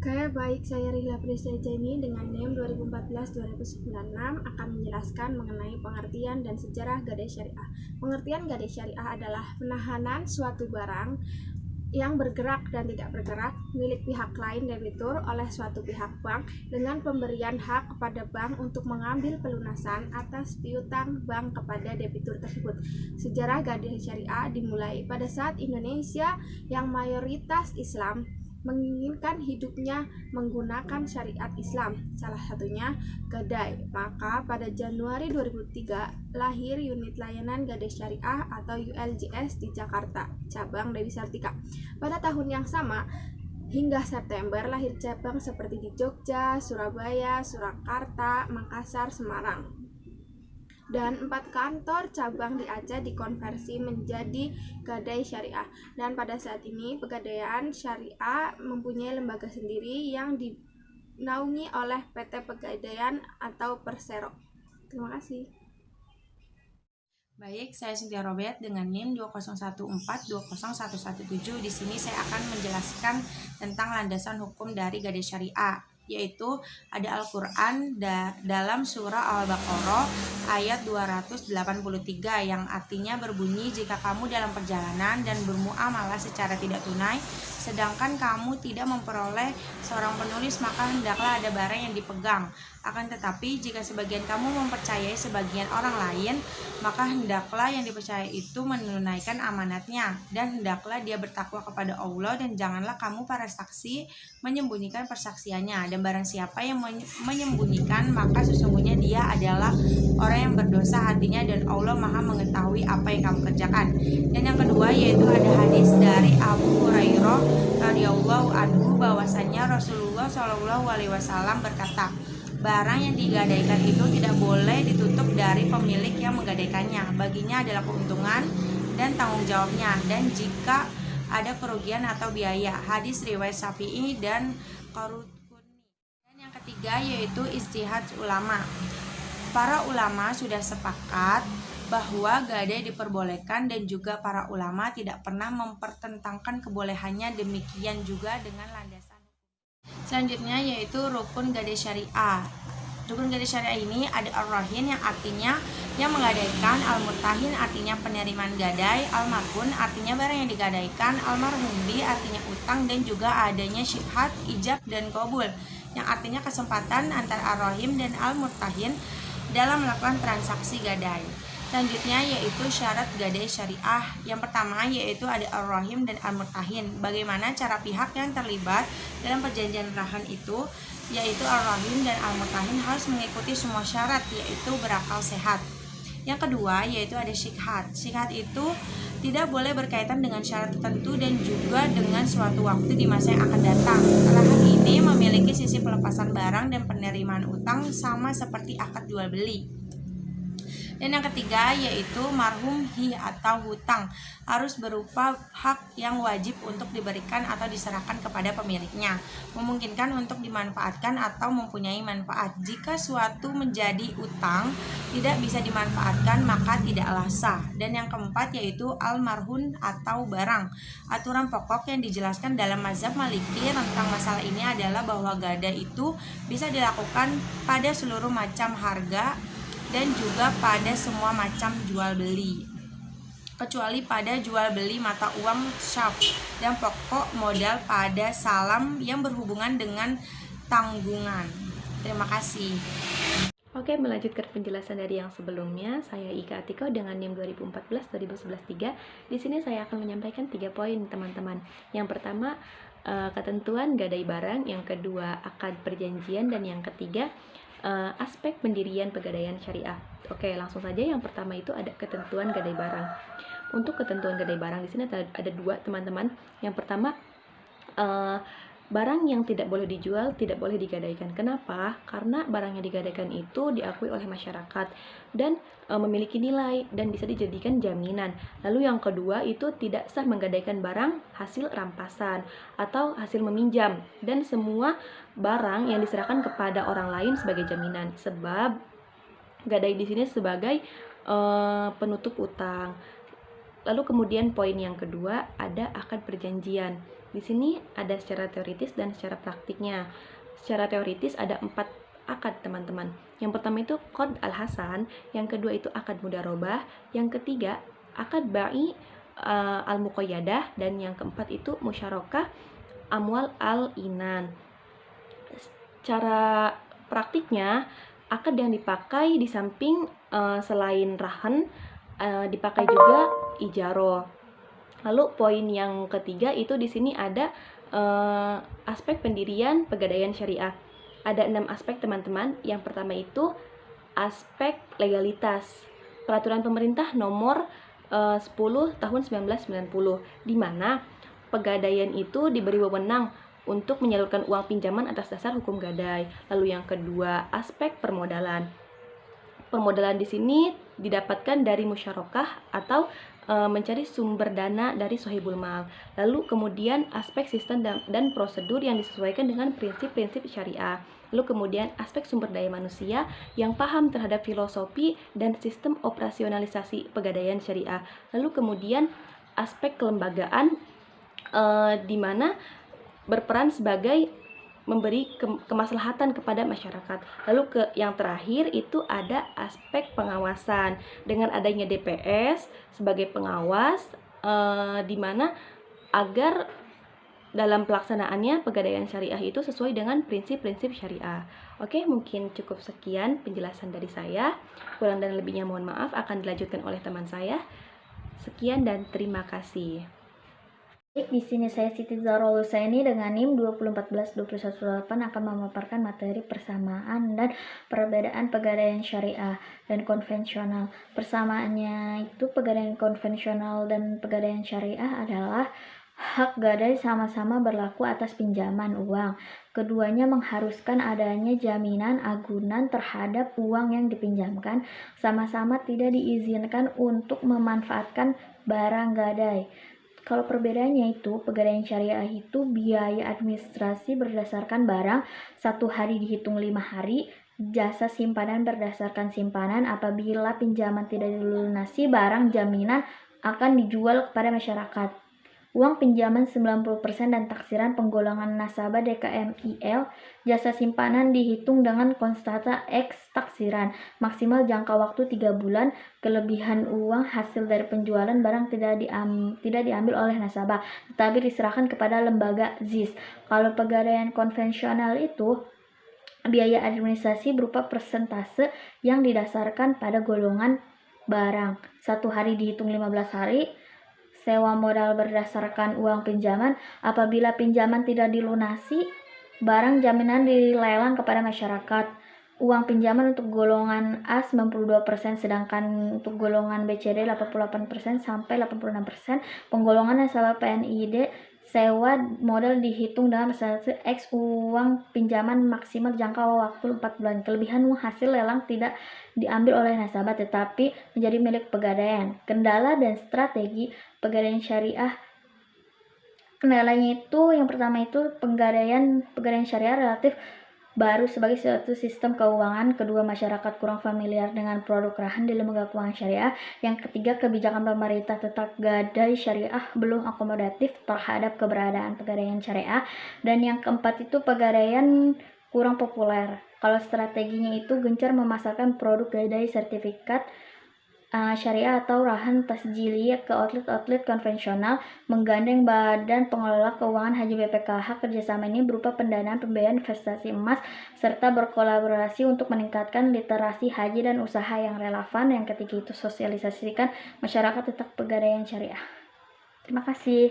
Oke, baik, saya Rihla Prisciani dengan NIM 2014-2096 akan menjelaskan mengenai pengertian dan sejarah gadai syariah. Pengertian gadai syariah adalah penahanan suatu barang yang bergerak dan tidak bergerak milik pihak lain debitur oleh suatu pihak bank dengan pemberian hak kepada bank untuk mengambil pelunasan atas piutang bank kepada debitur tersebut. Sejarah gadai syariah dimulai pada saat Indonesia yang mayoritas Islam menginginkan hidupnya menggunakan syariat Islam, salah satunya gadai. Maka pada Januari 2003 lahir unit layanan gadai syariah atau ULJS di Jakarta, cabang Dewi Sartika. Pada tahun yang sama, hingga September lahir cabang seperti di Jogja, Surabaya, Surakarta, Makassar, Semarang. Dan 4 kantor cabang di Aceh dikonversi menjadi gadai syariah. Dan pada saat ini Pegadaian Syariah mempunyai lembaga sendiri yang dinaungi oleh PT Pegadaian atau Persero. Terima kasih. Baik, saya Cynthia Robert dengan NIM 2014-20117. Di sini saya akan menjelaskan tentang landasan hukum dari gadai syariah, yaitu ada Al-Quran dalam surah Al-Baqarah ayat 283 yang artinya berbunyi, jika kamu dalam perjalanan dan bermuamalah secara tidak tunai, sedangkan kamu tidak memperoleh seorang penulis, maka hendaklah ada barang yang dipegang. Akan tetapi jika sebagian kamu mempercayai sebagian orang lain, maka hendaklah yang dipercaya itu menunaikan amanatnya, dan hendaklah dia bertakwa kepada Allah, dan janganlah kamu para saksi menyembunyikan persaksiannya. Dan barang siapa yang menyembunyikan, maka sesungguhnya dia adalah orang yang berdosa hatinya, dan Allah Maha mengetahui apa yang kamu kerjakan. Dan yang kedua yaitu ada hadis dari Abu Hurairah radhiyallahu anhu bahwasanya Rasulullah Shallallahu alaihi wasallam berkata, barang yang digadaikan itu tidak boleh ditutup dari pemilik yang menggadaikannya. Baginya adalah keuntungan dan tanggung jawabnya, dan jika ada kerugian atau biaya. Hadis riwayat Syafi'i dan Qarutni. Dan yang ketiga yaitu ijtihad ulama. Para ulama sudah sepakat bahwa gadai diperbolehkan, dan juga para ulama tidak pernah mempertentangkan kebolehannya. Demikian juga dengan landasan. Selanjutnya yaitu rukun gadai syariah. Rukun gadai syariah ini ada ar-rahin yang artinya yang menggadaikan, al-murtahin artinya penerimaan gadai, al-marhun artinya barang yang digadaikan, al-marhumbi artinya utang, dan juga adanya syihad, ijab, dan qabul yang artinya kesempatan antara ar-rahim dan al-murtahin dalam melakukan transaksi gadai. Selanjutnya yaitu syarat gadai syariah. Yang pertama yaitu ada ar-rahim dan al-murtahin. Bagaimana cara pihak yang terlibat dalam perjanjian rahan itu, yaitu ar-rahim dan al-murtahin harus mengikuti semua syarat, yaitu berakal sehat. Yang kedua yaitu ada syihad. Syihad itu tidak boleh berkaitan dengan syarat tertentu dan juga dengan suatu waktu di masa yang akan datang. Rahan ini memiliki sisi pelepasan barang dan penerimaan utang sama seperti akad jual beli. Dan yang ketiga yaitu marhumhi atau hutang, harus berupa hak yang wajib untuk diberikan atau diserahkan kepada pemiliknya, memungkinkan untuk dimanfaatkan atau mempunyai manfaat. Jika suatu menjadi utang tidak bisa dimanfaatkan, maka tidaklah sah. Dan yang keempat yaitu al-marhun atau barang. Aturan pokok yang dijelaskan dalam mazhab Maliki tentang masalah ini adalah bahwa gadai itu bisa dilakukan pada seluruh macam harga dan juga pada semua macam jual beli, kecuali pada jual beli mata uang syaf dan pokok modal pada salam yang berhubungan dengan tanggungan. Terima kasih. Oke, melanjutkan penjelasan dari yang sebelumnya, saya Ika Atiko dengan NIM 2014-2113. Di sini saya akan menyampaikan 3 poin, teman-teman. Yang pertama, ketentuan gadai barang, yang kedua, akad perjanjian, dan yang ketiga, aspek pendirian pegadaian syariah. Oke, langsung saja. Yang pertama itu ada ketentuan gadai barang. Untuk ketentuan gadai barang di sini ada 2, teman-teman. Yang pertama, barang yang tidak boleh dijual tidak boleh digadaikan. Kenapa? Karena barang yang digadaikan itu diakui oleh masyarakat dan memiliki nilai dan bisa dijadikan jaminan. Lalu yang kedua itu tidak sah menggadaikan barang hasil rampasan atau hasil meminjam, dan semua barang yang diserahkan kepada orang lain sebagai jaminan. Sebab gadai di sini sebagai penutup utang. Lalu kemudian poin yang kedua ada akad perjanjian. Di sini ada secara teoritis dan secara praktiknya. Secara teoritis ada 4 akad teman-teman. Yang pertama itu qad al-hasan, yang kedua itu akad mudarobah, yang ketiga akad ba'i al-muqayyadah, dan yang keempat itu musyarakah amwal al-inan. Cara praktiknya, akad yang dipakai di samping selain rahan dipakai juga ijaro. Lalu poin yang ketiga itu di sini ada aspek pendirian pegadaian syariah. Ada 6 aspek teman-teman. Yang pertama itu aspek legalitas. Peraturan pemerintah nomor 10 tahun 1990, di mana pegadaian itu diberi wewenang untuk menyalurkan uang pinjaman atas dasar hukum gadai. Lalu yang kedua, aspek permodalan. Permodalan di sini didapatkan dari musyarakah atau mencari sumber dana dari sohibul mal. Lalu kemudian aspek sistem dan prosedur yang disesuaikan dengan prinsip-prinsip syariah. Lalu kemudian aspek sumber daya manusia yang paham terhadap filosofi dan sistem operasionalisasi pegadaian syariah. Lalu kemudian aspek kelembagaan di mana berperan sebagai memberi kemaslahatan kepada masyarakat. Lalu yang terakhir itu ada aspek pengawasan dengan adanya DPS sebagai pengawas di mana agar dalam pelaksanaannya pegadaian syariah itu sesuai dengan prinsip-prinsip syariah. Oke, mungkin cukup sekian penjelasan dari saya. Kurang dan lebihnya mohon maaf, akan dilanjutkan oleh teman saya. Sekian dan terima kasih. Baik, di sini saya Siti Zarul Husaini dengan NIM 2014-2118 akan memaparkan materi persamaan dan perbedaan pegadaian syariah dan konvensional. Persamaannya itu pegadaian konvensional dan pegadaian syariah adalah hak gadai sama-sama berlaku atas pinjaman uang. Keduanya mengharuskan adanya jaminan agunan terhadap uang yang dipinjamkan, sama-sama tidak diizinkan untuk memanfaatkan barang gadai. Kalau perbedaannya itu, pegadaian syariah itu biaya administrasi berdasarkan barang 1 hari dihitung 5 hari, jasa simpanan berdasarkan simpanan. Apabila pinjaman tidak dilunasi, barang jaminan akan dijual kepada masyarakat. Uang pinjaman 90% dan taksiran penggolongan nasabah DKMIL. Jasa simpanan dihitung dengan konstanta X taksiran. Maksimal jangka waktu 3 bulan. Kelebihan uang hasil dari penjualan barang tidak diambil oleh nasabah, tetapi diserahkan kepada lembaga ZIS. Kalau pegadaian konvensional itu biaya administrasi berupa persentase yang didasarkan pada golongan barang. 1 hari dihitung 15 hari. Sewa modal berdasarkan uang pinjaman. Apabila pinjaman tidak dilunasi, barang jaminan dilelang kepada masyarakat. Uang pinjaman untuk golongan A 92%, sedangkan untuk golongan BCD 88% sampai 86%. Penggolongan nasabah PNID, sewa modal dihitung dengan persentase X. Uang pinjaman maksimal jangka waktu 4 bulan. Kelebihan uang hasil lelang tidak diambil oleh nasabah tetapi menjadi milik pegadaian. Kendala dan strategi pegadaian syariah. Kendalanya itu yang pertama itu pegadaian syariah relatif baru sebagai suatu sistem keuangan. Kedua, masyarakat kurang familiar dengan produk rahan di lembaga keuangan syariah. Yang ketiga, kebijakan pemerintah tentang gadai syariah belum akomodatif terhadap keberadaan pegadaian syariah. Dan yang keempat itu pegadaian kurang populer. Kalau strateginya itu gencar memasarkan produk gadai sertifikat syariah atau rahan tasjiliyah ke outlet-outlet konvensional, menggandeng Badan Pengelola Keuangan Haji BPKH. Kerjasama ini berupa pendanaan pembiayaan investasi emas serta berkolaborasi untuk meningkatkan literasi haji dan usaha yang relevan. Yang ketiga itu sosialisasikan masyarakat tentang pegadaian syariah. Terima kasih.